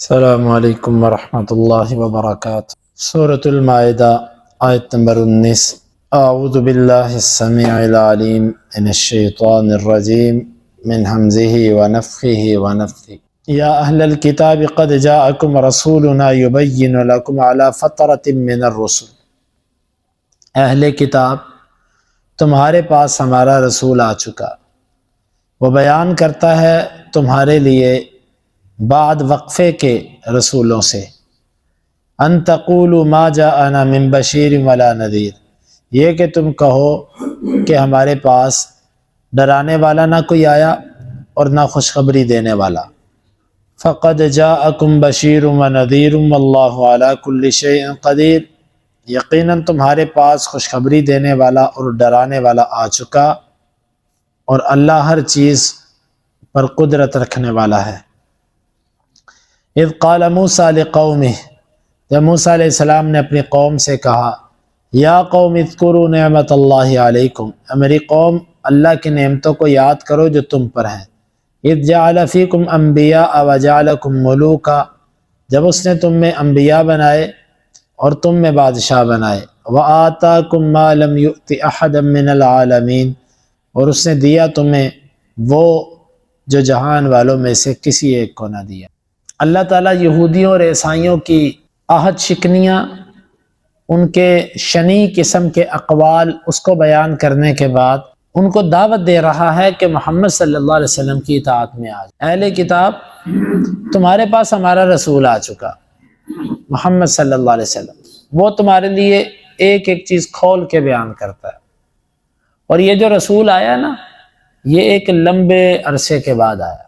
السلام علیکم ورحمۃ اللہ وبرکاتہ۔ سورۃ المائدہ آیت نمبر 19۔ اعوذ باللہ السمیع العلیم من الشیطان الرجیم من حمزہ ونفخہ ونفثہ۔ یا اہل الکتاب قد جاءکم رسولنا یبین لکم علی فترۃ من الرسل۔ اہل کتاب تمہارے پاس ہمارا رسول آ چکا، وہ بیان کرتا ہے تمہارے لیے بعد وقفے کے رسولوں سے، ان تقولوا ما جاءنا من بشیر ولا نذیر، یہ کہ تم کہو کہ ہمارے پاس ڈرانے والا نہ کوئی آیا اور نہ خوشخبری دینے والا۔ فقد جاءکم بشیر ونذیر واللہ علی کل شیء قدیر، یقیناً تمہارے پاس خوشخبری دینے والا اور ڈرانے والا آ چکا، اور اللہ ہر چیز پر قدرت رکھنے والا ہے۔ اذ قال موسیٰ لقومہ، جب موسیٰ علیہ السلام نے اپنی قوم سے کہا، یا قوم اذکروا نعمت اللہ علیکم، میری قوم اللہ کی نعمتوں کو یاد کرو جو تم پر ہیں۔ اذ جعل فیکم انبیاء وجعلکم ملوکا، جب اس نے تم میں انبیاء بنائے اور تم میں بادشاہ بنائے۔ وآتاکم ما لم یؤت احدا من العالمین، اور اس نے دیا تمہیں وہ جو جہان والوں میں سے کسی ایک کو نہ دیا۔ اللہ تعالیٰ یہودیوں اور عیسائیوں کی عہد شکنیاں، ان کے شنیع قسم کے اقوال، اس کو بیان کرنے کے بعد ان کو دعوت دے رہا ہے کہ محمد صلی اللہ علیہ وسلم کی اطاعت میں آ جائے۔ اہل کتاب تمہارے پاس ہمارا رسول آ چکا، محمد صلی اللہ علیہ وسلم، وہ تمہارے لیے ایک ایک چیز کھول کے بیان کرتا ہے۔ اور یہ جو رسول آیا نا، یہ ایک لمبے عرصے کے بعد آیا،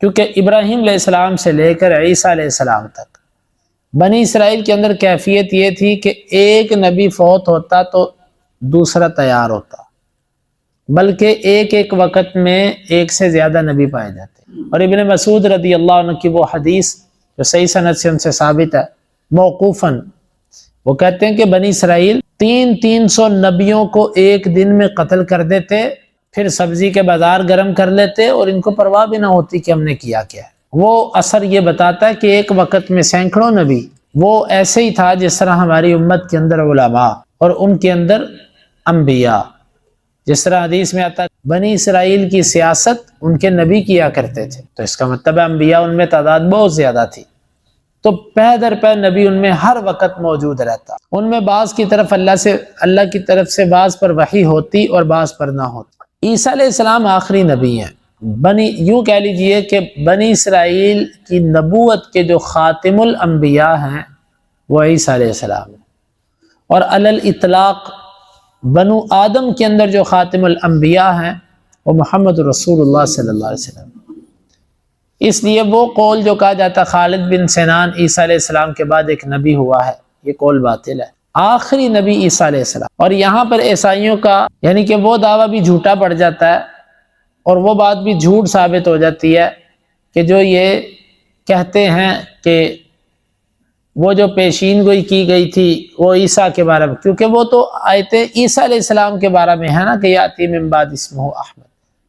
کیونکہ ابراہیم علیہ السلام سے لے کر عیسیٰ علیہ السلام تک بنی اسرائیل کے اندر کیفیت یہ تھی کہ ایک نبی فوت ہوتا تو دوسرا تیار ہوتا، بلکہ ایک ایک وقت میں ایک سے زیادہ نبی پائے جاتے۔ اور ابن مسعود رضی اللہ عنہ کی وہ حدیث جو صحیح سند سے ان سے ثابت ہے موقوفاً، وہ کہتے ہیں کہ بنی اسرائیل 300 نبیوں کو ایک دن میں قتل کر دیتے، پھر سبزی کے بازار گرم کر لیتے، اور ان کو پرواہ بھی نہ ہوتی کہ ہم نے کیا کیا ہے۔ وہ اثر یہ بتاتا ہے کہ ایک وقت میں سینکڑوں نبی، وہ ایسے ہی تھا جس طرح ہماری امت کے اندر علماء اور ان کے اندر انبیاء۔ جس طرح حدیث میں آتا ہے بنی اسرائیل کی سیاست ان کے نبی کیا کرتے تھے، تو اس کا مطلب ہے انبیاء ان میں تعداد بہت زیادہ تھی، تو پے در پے نبی ان میں ہر وقت موجود رہتا۔ ان میں بعض کی طرف اللہ کی طرف سے بعض پر وحی ہوتی اور بعض پر نہ ہوتی۔ عیسیٰ علیہ السلام آخری نبی ہیں۔ یوں کہہ لیجئے کہ بنی اسرائیل کی نبوت کے جو خاتم الانبیاء ہیں وہ عیسیٰ علیہ السلام ہیں، اور علی الاطلاق بنو آدم کے اندر جو خاتم الانبیاء ہیں وہ محمد رسول اللہ صلی اللہ علیہ وسلم۔ اس لیے وہ قول جو کہا جاتا خالد بن سنان عیسیٰ علیہ السلام کے بعد ایک نبی ہوا ہے، یہ قول باطل ہے۔ آخری نبی عیسیٰ علیہ السلام۔ اور یہاں پر عیسائیوں کا یعنی کہ وہ دعویٰ بھی جھوٹا پڑ جاتا ہے، اور وہ بات بھی جھوٹ ثابت ہو جاتی ہے کہ جو یہ کہتے ہیں کہ وہ جو پیشین گوئی کی گئی تھی وہ عیسیٰ کے بارے میں، کیونکہ وہ تو آیتیں عیسیٰ علیہ السلام کے بارے میں ہے نا کہ یاتی من بعد اسمہ احمد،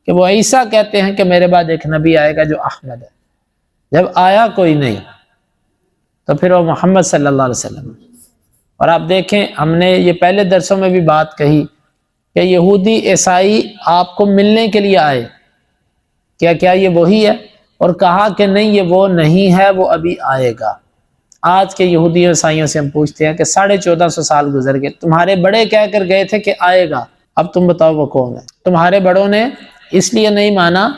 کہ وہ عیسیٰ کہتے ہیں کہ میرے بعد ایک نبی آئے گا جو احمد ہے۔ جب آیا کوئی نہیں تو پھر وہ محمد صلی اللہ علیہ وسلم۔ اور آپ دیکھیں، ہم نے یہ پہلے درسوں میں بھی بات کہی کہ یہودی عیسائی آپ کو ملنے کے لیے آئے، کیا یہ وہی ہے؟ اور کہا کہ نہیں، یہ وہ نہیں ہے، وہ ابھی آئے گا۔ آج کے یہودی عیسائیوں سے ہم پوچھتے ہیں کہ 1450 سال گزر گئے، تمہارے بڑے کہہ کر گئے تھے کہ آئے گا، اب تم بتاؤ وہ کون ہے؟ تمہارے بڑوں نے اس لیے نہیں مانا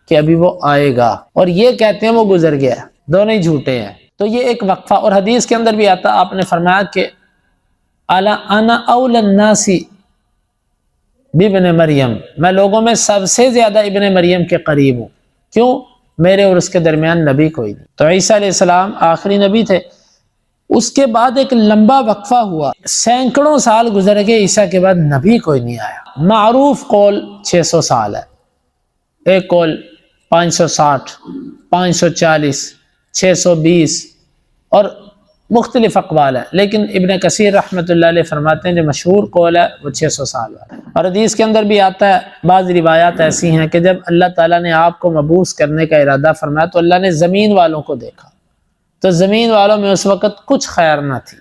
کہ ابھی وہ آئے گا، اور یہ کہتے ہیں وہ گزر گیا، دونوں ہی جھوٹے ہیں۔ تو یہ ایک وقفہ، اور حدیث کے اندر بھی آتا، آپ نے فرمایا کہ انا اول الناس بابن مریم، میں لوگوں میں سب سے زیادہ ابن مریم کے قریب ہوں، کیوں؟ میرے اور اس کے درمیان نبی کوئی نہیں۔ تو عیسیٰ علیہ السلام آخری نبی تھے۔ اس کے بعد ایک لمبا وقفہ ہوا، سینکڑوں سال گزر گئے، عیسیٰ کے بعد نبی کوئی نہیں آیا۔ معروف قول 600 سال ہے، ایک قول 560، 540، 620، اور مختلف اقوال ہے، لیکن ابن کثیر رحمۃ اللہ علیہ فرماتے ہیں جو مشہور قول ہے وہ 600 سال ہے۔ اور حدیث کے اندر بھی آتا ہے، بعض روایات ایسی ہیں کہ جب اللہ تعالیٰ نے آپ کو مبعوث کرنے کا ارادہ فرمایا تو اللہ نے زمین والوں کو دیکھا، تو زمین والوں میں اس وقت کچھ خیر نہ تھی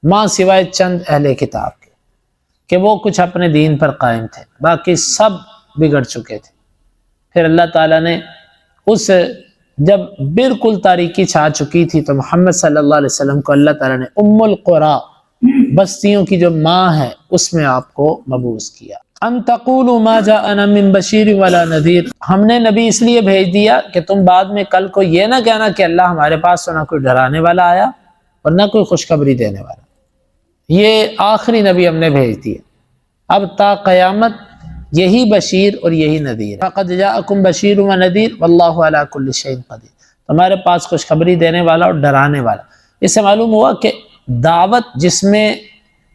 ماں سوائے چند اہل کتاب کے کہ وہ کچھ اپنے دین پر قائم تھے، باقی سب بگڑ چکے تھے۔ پھر اللہ تعالیٰ نے جب بالکل تاریکی چھا چکی تھی تو محمد صلی اللہ علیہ وسلم کو اللہ تعالیٰ نے ام القرا، بستیوں کی جو ماں ہے، اس میں آپ کو مبعوث کیا۔ ان تقولوا ما جاءنا من بشیر ولا نذیر، ہم نے نبی اس لیے بھیج دیا کہ تم بعد میں کل کو یہ نہ کہنا کہ اللہ ہمارے پاس تو نہ کوئی ڈرانے والا آیا اور نہ کوئی خوشخبری دینے والا۔ یہ آخری نبی ہم نے بھیج دیا، اب تا قیامت یہی بشیر اور یہی نذیر۔ فقد جاءکم بشیر و نذیر واللہ علی کل شیء قدیر، تمہارے پاس خوشخبری دینے والا اور ڈرانے والا۔ اس سے معلوم ہوا کہ دعوت جس میں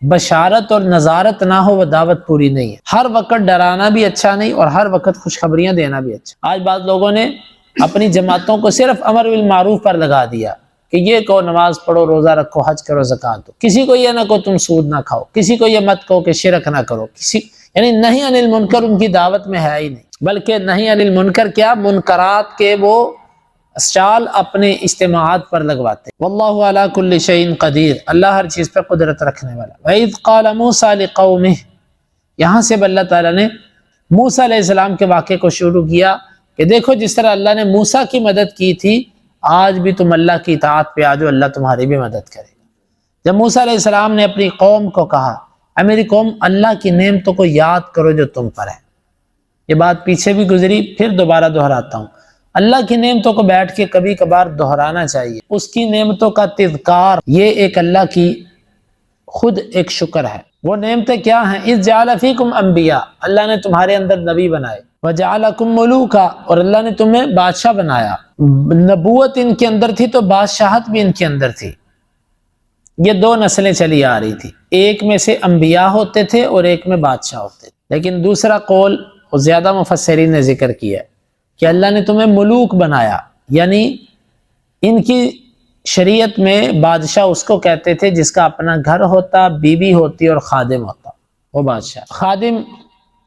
بشارت اور نظارت نہ ہو وہ دعوت پوری نہیں ہے۔ ہر وقت ڈرانا بھی اچھا نہیں اور ہر وقت خوشخبریاں دینا بھی اچھا۔ آج بعض لوگوں نے اپنی جماعتوں کو صرف امر بالمعروف پر لگا دیا کہ یہ کہو نماز پڑھو، روزہ رکھو، حج کرو، زکوٰۃ دو، کسی کو یہ نہ کہو تم سود نہ کھاؤ، کسی کو یہ مت کہو کہ شرک نہ کرو، یعنی نہی عن المنکر ان کی دعوت میں ہے ہی نہیں، بلکہ نہی عن المنکر کیا، منکرات کے وہ اسٹال اپنے اجتماعات پر لگواتے۔ واللہ علی کل شیء قدیر، اللہ ہر چیز پہ قدرت رکھنے والا۔ وَإِذْ قَالَ مُوسَىٰ لِقَوْمِهِ، یہاں سے اللہ تعالیٰ نے موسیٰ علیہ السلام کے واقعے کو شروع کیا کہ دیکھو جس طرح اللہ نے موسیٰ کی مدد کی تھی، آج بھی تم اللہ کی اطاعت پہ آ جاؤ، اللہ تمہاری بھی مدد کرے گا۔ جب موسیٰ علیہ السلام نے اپنی قوم کو کہا اے میری قوم، اللہ کی نعمتوں کو یاد کرو جو تم پر ہے، یہ بات پیچھے بھی گزری، پھر دوبارہ دہراتا ہوں، اللہ کی نعمتوں کو بیٹھ کے کبھی کبھار دہرانا چاہیے۔ اس کی نعمتوں کا تذکار یہ ایک اللہ کی خود ایک شکر ہے۔ وہ نعمتیں کیا ہیں؟ اذ جعل فیکم انبیاء، اللہ نے تمہارے اندر نبی بنائے، وجعلکم ملوکا، اور اللہ نے تمہیں بادشاہ بنایا۔ نبوت ان کے اندر تھی تو بادشاہت بھی ان کے اندر تھی۔ یہ دو نسلیں چلی آ رہی تھی، ایک میں سے انبیاء ہوتے تھے اور ایک میں بادشاہ ہوتے تھے۔ لیکن دوسرا قول اور زیادہ مفسرین نے ذکر کیا ہے کہ اللہ نے تمہیں ملوک بنایا، یعنی ان کی شریعت میں بادشاہ اس کو کہتے تھے جس کا اپنا گھر ہوتا، بیوی ہوتی اور خادم ہوتا، وہ بادشاہ۔ خادم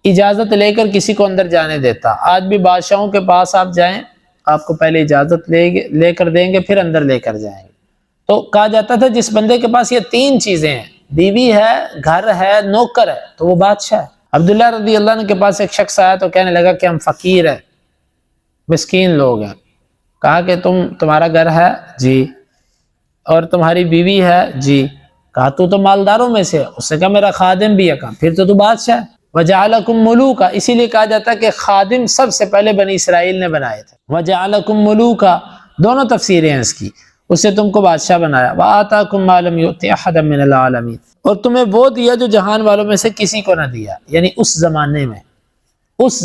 اجازت لے کر کسی کو اندر جانے دیتا، آج بھی بادشاہوں کے پاس آپ جائیں، آپ کو پہلے اجازت لے کر دیں گے، پھر اندر لے کر جائیں گے۔ تو کہا جاتا تھا جس بندے کے پاس یہ تین چیزیں ہیں، بیوی ہے، گھر ہے، نوکر ہے، تو وہ بادشاہ ہے۔ عبداللہ رضی اللہ عنہ کے پاس ایک شخص آیا تو کہنے لگا کہ ہم فقیر ہیں، مسکین لوگ ہیں۔ کہا کہ تمہارا گھر ہے؟ جی۔ اور تمہاری بیوی ہے؟ جی۔ کہا تو مالداروں میں سے ہے؟ اس نے کہا میرا خادم بھی ہے۔ کہا پھر تو بادشاہ ہے۔ وجعلکم ملوکا، اسی لیے کہا جاتا ہے کہ خادم سب سے پہلے بنی اسرائیل نے بنائے تھے۔ وجعلکم ملوکا، دونوں تفسیریں ہیں اس کی، اس سے تم کو بادشاہ بنایا۔ وآتاکم ما لم یؤت احدا من العالمین، اور تمہیں وہ دیا جو جہان والوں میں سے کسی کو نہ دیا، یعنی اس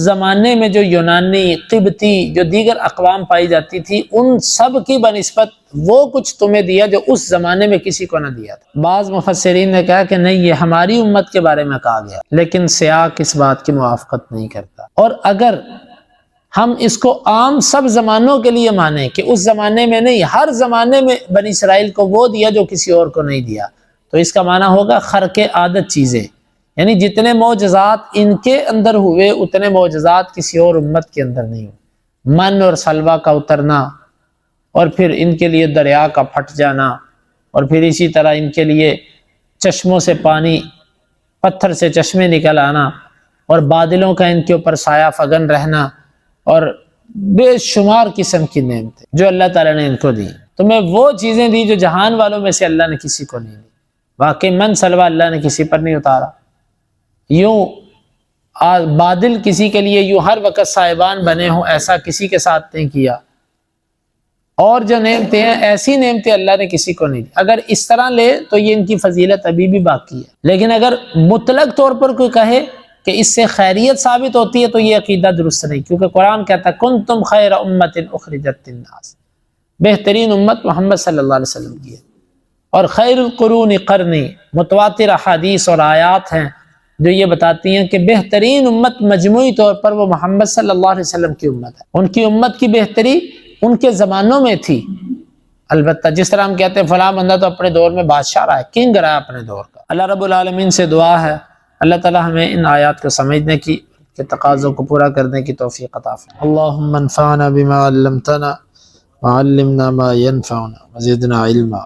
زمانے میں جو یونانی، قبطی، جو دیگر اقوام پائی جاتی تھی، ان سب کی بنسبت وہ کچھ تمہیں دیا جو اس زمانے میں کسی کو نہ دیا تھا۔ بعض مفسرین نے کہا کہ نہیں، یہ ہماری امت کے بارے میں کہا گیا، لیکن سیاق اس بات کی موافقت نہیں کرتا۔ اور اگر ہم اس کو عام سب زمانوں کے لیے مانیں کہ اس زمانے میں نہیں، ہر زمانے میں بنی اسرائیل کو وہ دیا جو کسی اور کو نہیں دیا، تو اس کا معنی ہوگا خرق عادت چیزیں، یعنی جتنے معجزات ان کے اندر ہوئے اتنے معجزات کسی اور امت کے اندر نہیں ہوئے۔ من اور سلوہ کا اترنا، اور پھر ان کے لیے دریا کا پھٹ جانا، اور پھر اسی طرح ان کے لیے چشموں سے پانی، پتھر سے چشمے نکل آنا، اور بادلوں کا ان کے اوپر سایہ فگن رہنا، اور بے شمار قسم کی نعمتیں جو اللہ تعالیٰ نے ان کو دی۔ تمہیں وہ چیزیں دی جو جہان والوں میں سے اللہ نے کسی کو نہیں دی۔ واقعی من سلوہ اللہ نے کسی پر نہیں اتارا۔ یوں بادل کسی کے لیے یوں ہر وقت صاحبان بنے ہوں، ایسا کسی کے ساتھ نہیں کیا۔ اور جو نعمتیں ہیں، ایسی نعمتیں اللہ نے کسی کو نہیں دی۔ اگر اس طرح لے تو یہ ان کی فضیلت ابھی بھی باقی ہے، لیکن اگر مطلق طور پر کوئی کہے کہ اس سے خیریت ثابت ہوتی ہے تو یہ عقیدہ درست نہیں، کیونکہ قرآن کہتا ہے کنتم خیر امت اخرجت للناس، بہترین امت محمد صلی اللہ علیہ وسلم کی ہے۔ اور خیر القرون قرنی، متواتر احادیث اور آیات ہیں جو یہ بتاتی ہیں کہ بہترین امت مجموعی طور پر وہ محمد صلی اللہ علیہ وسلم کی امت ہے۔ ان کی امت کی بہتری ان کے زمانوں میں تھی، البتہ جس طرح ہم کہتے ہیں فلاں بندہ تو اپنے دور میں بادشاہ رہا ہے، کنگ رہا ہے اپنے دور کا۔ اللہ رب العالمین سے دعا ہے اللہ تعالی ہمیں ان آیات کو سمجھنے کی، کے تقاضوں کو پورا کرنے کی توفیق عطا فرمائے۔ اللہم انفعنا بما علمتنا وعلمنا ما ينفعنا وزدنا علما.